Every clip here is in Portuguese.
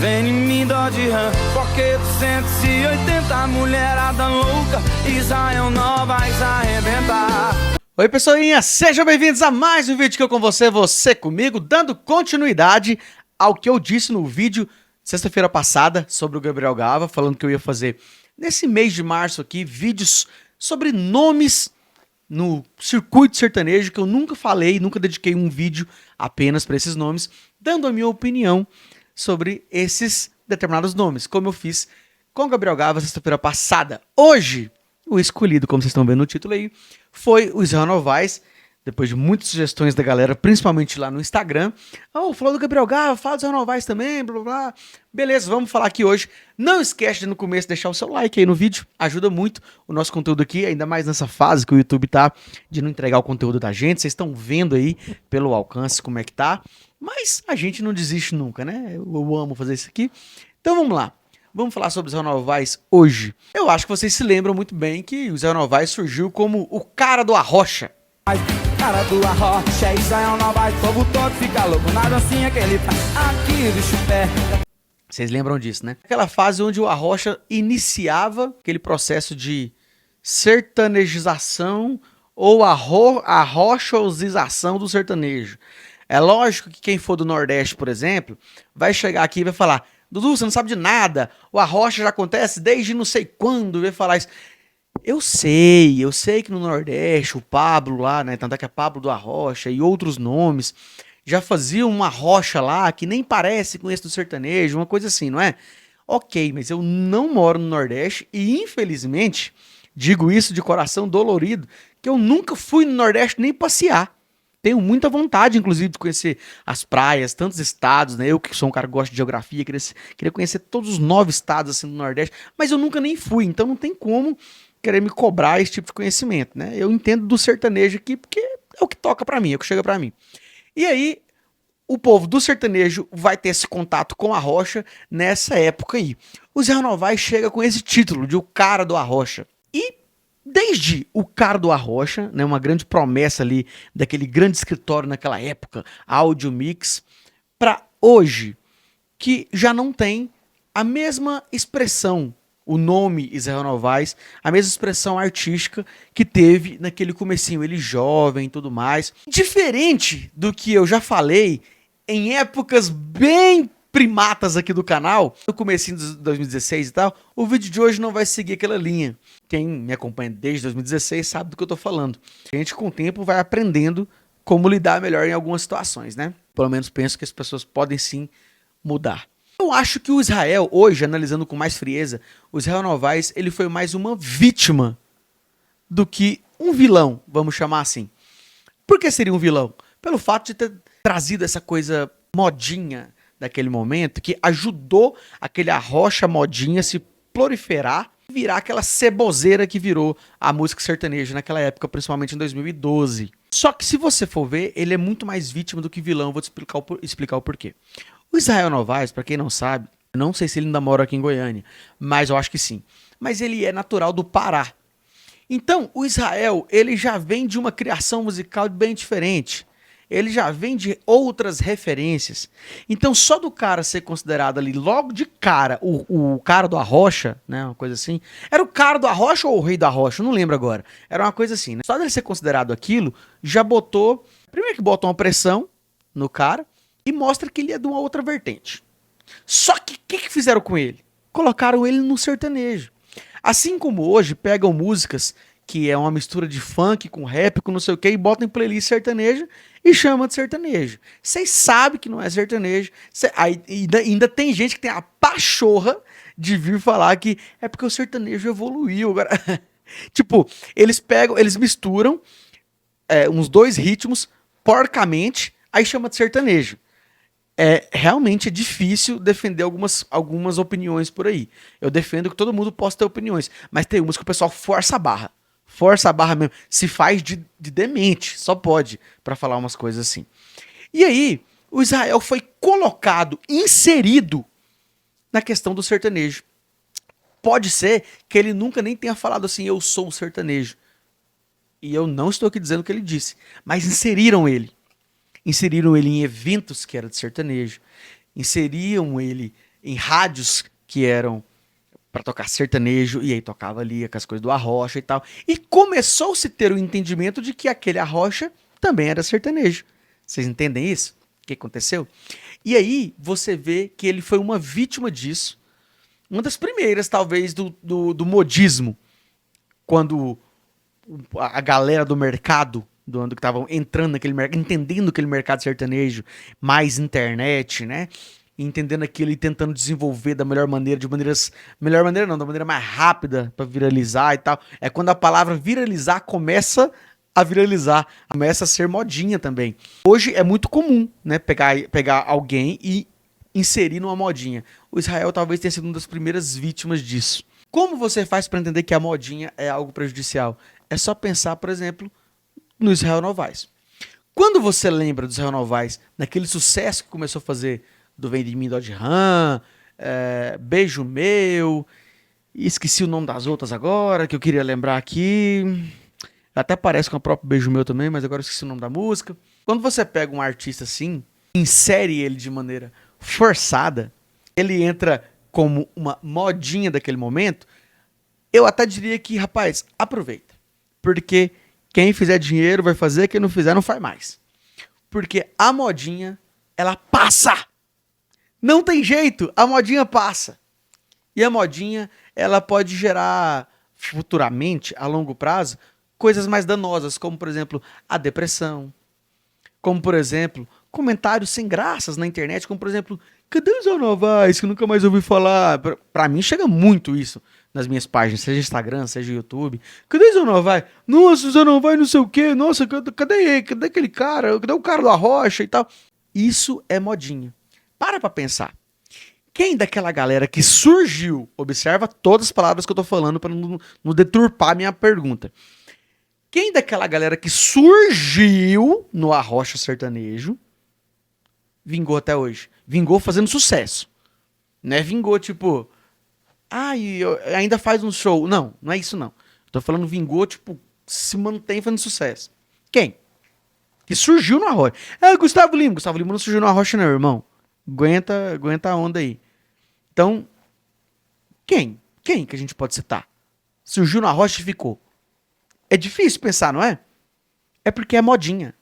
Vem em mim, dó de rã, porque 280 mulherada louca, Israel não vai se arrebentar. Oi pessoinha, sejam bem-vindos a mais um vídeo que eu com você comigo, dando continuidade ao que eu disse no vídeo sexta-feira passada sobre o Gabriel Gava, falando que eu ia fazer nesse mês de março aqui vídeos sobre nomes no circuito sertanejo, que eu nunca falei, nunca dediquei um vídeo apenas para esses nomes, dando a minha opinião sobre esses determinados nomes, como eu fiz com o Gabriel Gava sexta-feira passada. Hoje, o escolhido, como vocês estão vendo no título aí, foi o Israel Novaes, depois de muitas sugestões da galera, principalmente lá no Instagram. Falou do Gabriel Gava, fala do Israel Novaes também, blá blá blá. Beleza, vamos falar aqui hoje. Não esquece de no começo deixar o seu like aí no vídeo, ajuda muito o nosso conteúdo aqui, ainda mais nessa fase que o YouTube tá de não entregar o conteúdo da gente. Vocês estão vendo aí pelo alcance como é que tá, mas a gente não desiste nunca, né? Eu amo fazer isso aqui. Então vamos lá. Vamos falar sobre o Israel Novaes hoje. Eu acho que vocês se lembram muito bem que o Israel Novaes surgiu como o cara do Arrocha. Cara do Arrocha, Israel não vai, o povo todo fica louco na dancinha que ele faz aqui do chupé. Vocês lembram disso, né? Aquela fase onde o Arrocha iniciava aquele processo de sertanejização ou arrochosização do sertanejo. É lógico que quem for do Nordeste, por exemplo, vai chegar aqui e vai falar: Dudu, você não sabe de nada, o Arrocha já acontece desde não sei quando, vai falar isso. Eu sei que no Nordeste o Pablo lá, né, tanto é que é Pablo do Arrocha e outros nomes, já faziam uma rocha lá que nem parece com esse do sertanejo, uma coisa assim, não é? Ok, mas eu não moro no Nordeste e infelizmente, digo isso de coração dolorido, que eu nunca fui no Nordeste nem passear. Tenho muita vontade, inclusive, de conhecer as praias, tantos estados, né? Eu que sou um cara que gosta de geografia, queria conhecer todos os 9 estados assim do Nordeste, mas eu nunca nem fui, então não tem como querer me cobrar esse tipo de conhecimento, né? Eu entendo do sertanejo aqui porque é o que toca pra mim, é o que chega pra mim. E aí, o povo do sertanejo vai ter esse contato com a Arrocha nessa época aí. O Israel Novaes chega com esse título de o cara do Arrocha. E desde o cara do Arrocha, né, uma grande promessa ali daquele grande escritório naquela época, Audio Mix, para hoje, que já não tem a mesma expressão, o nome Israel Novaes, a mesma expressão artística que teve naquele comecinho, ele jovem e tudo mais. Diferente do que eu já falei em épocas bem primatas aqui do canal, no comecinho de 2016 e tal, o vídeo de hoje não vai seguir aquela linha. Quem me acompanha desde 2016 sabe do que eu tô falando. A gente com o tempo vai aprendendo como lidar melhor em algumas situações, né? Pelo menos penso que as pessoas podem sim mudar. Eu acho que o Israel, hoje, analisando com mais frieza, o Israel Novaes, ele foi mais uma vítima do que um vilão, vamos chamar assim. Por que seria um vilão? Pelo fato de ter trazido essa coisa modinha daquele momento, que ajudou aquele arrocha modinha a se proliferar e virar aquela ceboseira que virou a música sertaneja naquela época, principalmente em 2012. Só que se você for ver, ele é muito mais vítima do que vilão, vou te explicar o porquê. O Israel Novaes, pra quem não sabe, não sei se ele ainda mora aqui em Goiânia, mas eu acho que sim. Mas ele é natural do Pará. Então, o Israel, ele já vem de uma criação musical bem diferente. Ele já vem de outras referências. Então, só do cara ser considerado ali, logo de cara, o cara do Arrocha, né, uma coisa assim. Era o cara do Arrocha ou o rei do Arrocha? Eu não lembro agora. Era uma coisa assim, né? Só dele ser considerado aquilo, já botou... Primeiro que botou uma pressão no cara, e mostra que ele é de uma outra vertente. Só que o que fizeram com ele? Colocaram ele no sertanejo. Assim como hoje pegam músicas que é uma mistura de funk com rap, com não sei o que, e botam em playlist sertaneja e chama de sertanejo. Vocês sabem que não é sertanejo. Ainda tem gente que tem a pachorra de vir falar que é porque o sertanejo evoluiu. Agora, tipo, eles misturam uns 2 ritmos porcamente, aí chama de sertanejo. Realmente é difícil defender algumas opiniões por aí. Eu defendo que todo mundo possa ter opiniões, mas tem umas que o pessoal força a barra. Força a barra mesmo. Se faz de demente, só pode, pra falar umas coisas assim. E aí, o Israel foi colocado, inserido na questão do sertanejo. Pode ser que ele nunca nem tenha falado assim, eu sou um sertanejo. E eu não estou aqui dizendo o que ele disse, mas inseriram ele. Inseriram ele em eventos que era de sertanejo, inseriam ele em rádios que eram para tocar sertanejo, e aí tocava ali com as coisas do Arrocha e tal. E começou-se a ter o entendimento de que aquele Arrocha também era sertanejo. Vocês entendem isso? O que aconteceu? E aí você vê que ele foi uma vítima disso. Uma das primeiras, talvez, do modismo. Quando a galera do mercado, do ano que estavam entrando naquele mercado, entendendo aquele mercado sertanejo, mais internet, né? Entendendo aquilo e tentando desenvolver da melhor maneira, melhor maneira não, da maneira mais rápida para viralizar e tal. É quando a palavra viralizar começa a viralizar, começa a ser modinha também. Hoje é muito comum, né, pegar alguém e inserir numa modinha. O Israel talvez tenha sido uma das primeiras vítimas disso. Como você faz para entender que a modinha é algo prejudicial? É só pensar, por exemplo, no Israel Novaes. Quando você lembra do Israel Novaes, naquele sucesso que começou a fazer do Vem de Mim, Dodge Ram, Beijo Meu, e esqueci o nome das outras agora, que eu queria lembrar aqui. Até parece com o próprio Beijo Meu também, mas agora eu esqueci o nome da música. Quando você pega um artista assim, insere ele de maneira forçada, ele entra como uma modinha daquele momento, eu até diria que, rapaz, aproveita. Porque quem fizer dinheiro vai fazer, quem não fizer não faz mais. Porque a modinha, ela passa. Não tem jeito, a modinha passa. E a modinha, ela pode gerar futuramente, a longo prazo, coisas mais danosas, como, por exemplo, a depressão. Como, por exemplo, comentários sem graças na internet, como, por exemplo, cadê o Zé Novaes, que eu nunca mais ouvi falar? Pra mim chega muito isso nas minhas páginas, seja Instagram, seja YouTube. Cadê o Zé Novaes? Nossa, o Zé Novaes não sei o quê. Nossa, cadê ele? Cadê aquele cara? Cadê o cara do Arrocha e tal? Isso é modinha. Para pensar. Quem daquela galera que surgiu, observa todas as palavras que eu tô falando para não deturpar minha pergunta. Quem daquela galera que surgiu no Arrocha sertanejo vingou até hoje? Vingou fazendo sucesso. Não é vingou tipo, ainda faz um show. Não, não é isso não. Tô falando vingou, tipo, se mantém fazendo sucesso. Quem? Que surgiu no Arrocha. Gustavo Lima. Gustavo Lima não surgiu no Arrocha não, irmão. Aguenta a onda aí. Então, quem? Quem que a gente pode citar? Surgiu no Arrocha e ficou. É difícil pensar, não é? É porque é modinha.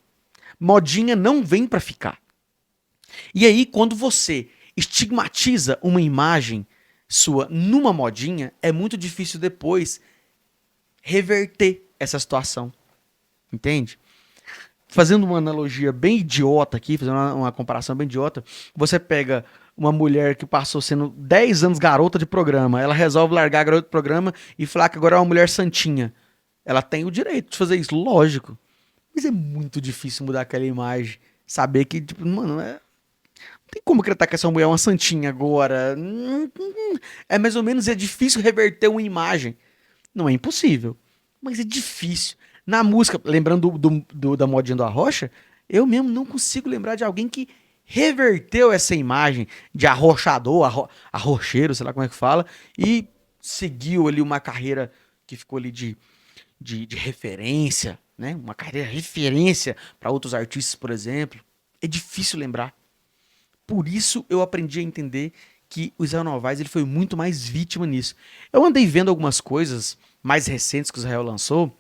Modinha não vem pra ficar. E aí, quando você estigmatiza uma imagem sua numa modinha, é muito difícil depois reverter essa situação. Entende? Fazendo uma analogia bem idiota aqui, fazendo uma comparação bem idiota, você pega uma mulher que passou sendo 10 anos garota de programa, ela resolve largar a garota de programa e falar que agora é uma mulher santinha. Ela tem o direito de fazer isso, lógico. Mas é muito difícil mudar aquela imagem. Saber que, tipo, mano, não tem como acreditar que essa mulher é uma santinha agora. É mais ou menos, é difícil reverter uma imagem. Não é impossível, mas é difícil. Na música, lembrando da modinha do Arrocha, eu mesmo não consigo lembrar de alguém que reverteu essa imagem de arrochador, arrocheiro, sei lá como é que fala, e seguiu ali uma carreira que ficou ali de referência, né? Uma carreira referência para outros artistas, por exemplo. É difícil lembrar. Por isso eu aprendi a entender que o Israel Novaes ele foi muito mais vítima nisso. Eu andei vendo algumas coisas mais recentes que o Israel lançou.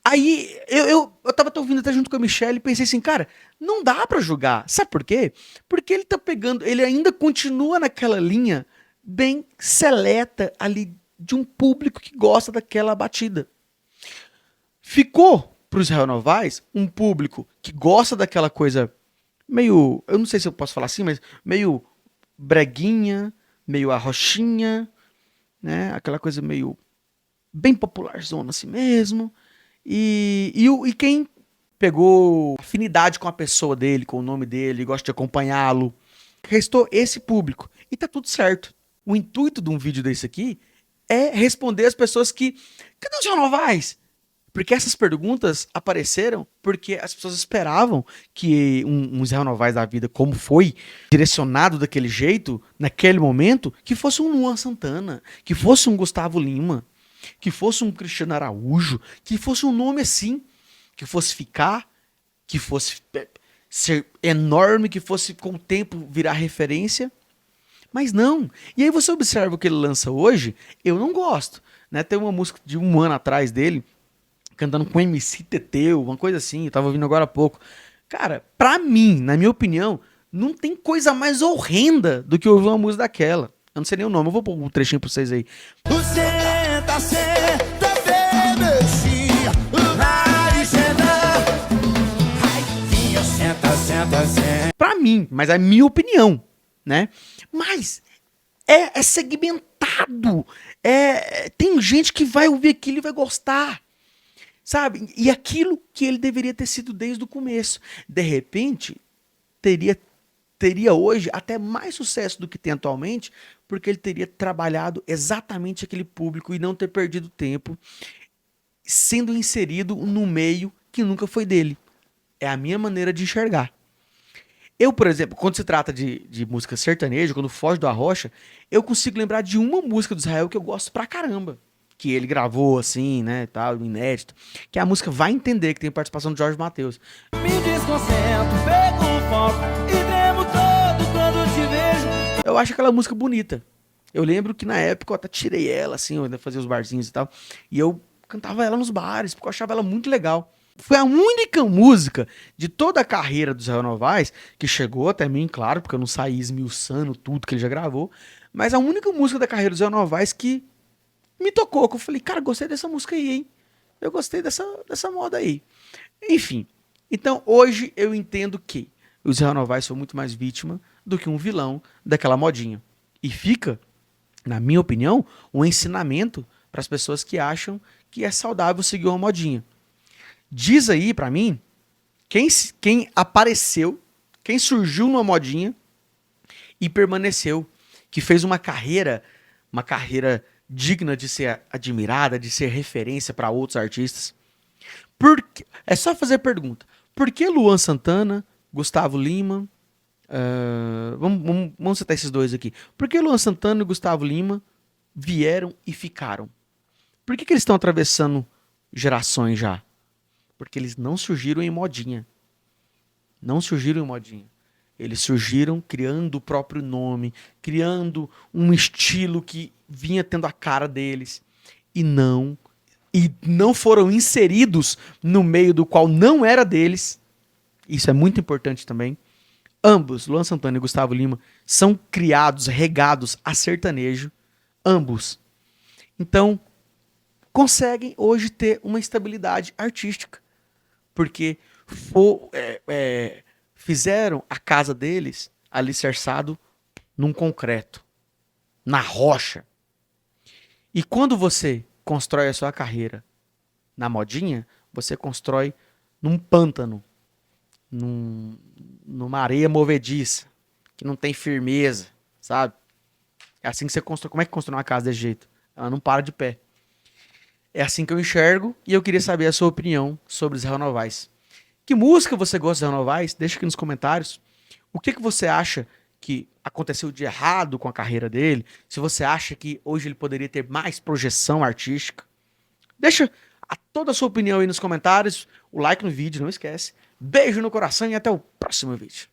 Aí eu tava ouvindo até junto com a Michelle e pensei assim, cara, não dá pra julgar. Sabe por quê? Porque ele tá pegando, ele ainda continua naquela linha bem seleta ali de um público que gosta daquela batida. Ficou pro Israel Novaes um público que gosta daquela coisa meio, eu não sei se eu posso falar assim, mas meio breguinha, meio arrochinha, né? Aquela coisa meio bem popularzona assim mesmo. E quem pegou afinidade com a pessoa dele, com o nome dele, gosta de acompanhá-lo, restou esse público. E tá tudo certo. O intuito de um vídeo desse aqui é responder as pessoas que... Cadê o Israel Novaes? Porque essas perguntas apareceram porque as pessoas esperavam que um Israel Novaes da vida, como foi, direcionado daquele jeito, naquele momento, que fosse um Luan Santana, que fosse um Gustavo Lima, que fosse um Cristiano Araújo, que fosse um nome assim, que fosse ficar, que fosse ser enorme, que fosse com o tempo virar referência. Mas não. E aí você observa o que ele lança hoje, eu não gosto. Né? Tem uma música de 1 ano atrás dele, cantando com MC Teteu, uma coisa assim, eu tava ouvindo agora há pouco. Cara, pra mim, na minha opinião, não tem coisa mais horrenda do que ouvir uma música daquela. Eu não sei nem o nome, eu vou pôr um trechinho pra vocês aí. Senta, senta, bebezinha, vai sentar. Ai, senta, senta, senta. Pra mim, mas é a minha opinião, né? Mas é segmentado. Tem gente que vai ouvir aquilo e vai gostar. Sabe? E aquilo que ele deveria ter sido desde o começo. De repente, teria hoje até mais sucesso do que tem atualmente, porque ele teria trabalhado exatamente aquele público e não ter perdido tempo sendo inserido no meio que nunca foi dele. É a minha maneira de enxergar. Eu, por exemplo, quando se trata de música sertaneja, quando foge do Arrocha, eu consigo lembrar de uma música do Israel que eu gosto pra caramba. Que ele gravou assim, né, tal, inédito. Que é a música Vai Entender, que tem participação do Jorge Mateus. Me desconcentro, pego o foco e tremo todo quando te vejo. Eu acho aquela música bonita. Eu lembro que na época eu até tirei ela, assim, eu ainda fazia os barzinhos e tal. E eu cantava ela nos bares, porque eu achava ela muito legal. Foi a única música de toda a carreira do Israel Novaes, que chegou até mim, claro, porque eu não saí esmiuçando tudo que ele já gravou, mas a única música da carreira do Israel Novaes que me tocou, que eu falei, cara, gostei dessa música aí, hein? Eu gostei dessa moda aí. Enfim, então hoje eu entendo que o Israel Novaes foi muito mais vítima do que um vilão daquela modinha. E fica, na minha opinião, um ensinamento para as pessoas que acham que é saudável seguir uma modinha. Diz aí pra mim quem apareceu, quem surgiu numa modinha e permaneceu, que fez uma carreira digna de ser admirada, de ser referência para outros artistas. É só fazer pergunta. Por que Luan Santana, Gustavo Lima, vamos citar esses dois aqui. Por que Luan Santana e Gustavo Lima vieram e ficaram? Por que eles estão atravessando gerações já? Porque eles não surgiram em modinha. Não surgiram em modinha. Eles surgiram criando o próprio nome, criando um estilo que vinha tendo a cara deles. E não foram inseridos no meio do qual não era deles. Isso é muito importante também. Ambos, Luan Santana e Gustavo Lima, são criados, regados a sertanejo. Ambos. Então, conseguem hoje ter uma estabilidade artística. Porque fizeram a casa deles alicerçado num concreto, na rocha. E quando você constrói a sua carreira na modinha, você constrói num pântano, numa areia movediça, que não tem firmeza, sabe? É assim que você constrói. Como é que constrói uma casa desse jeito? Ela não para de pé. É assim que eu enxergo e eu queria saber a sua opinião sobre Israel Novaes. Que música você gosta de Israel Novaes? Deixa aqui nos comentários. O que você acha que aconteceu de errado com a carreira dele? Se você acha que hoje ele poderia ter mais projeção artística? Deixa toda a sua opinião aí nos comentários. O like no vídeo, não esquece. Beijo no coração e até o próximo vídeo.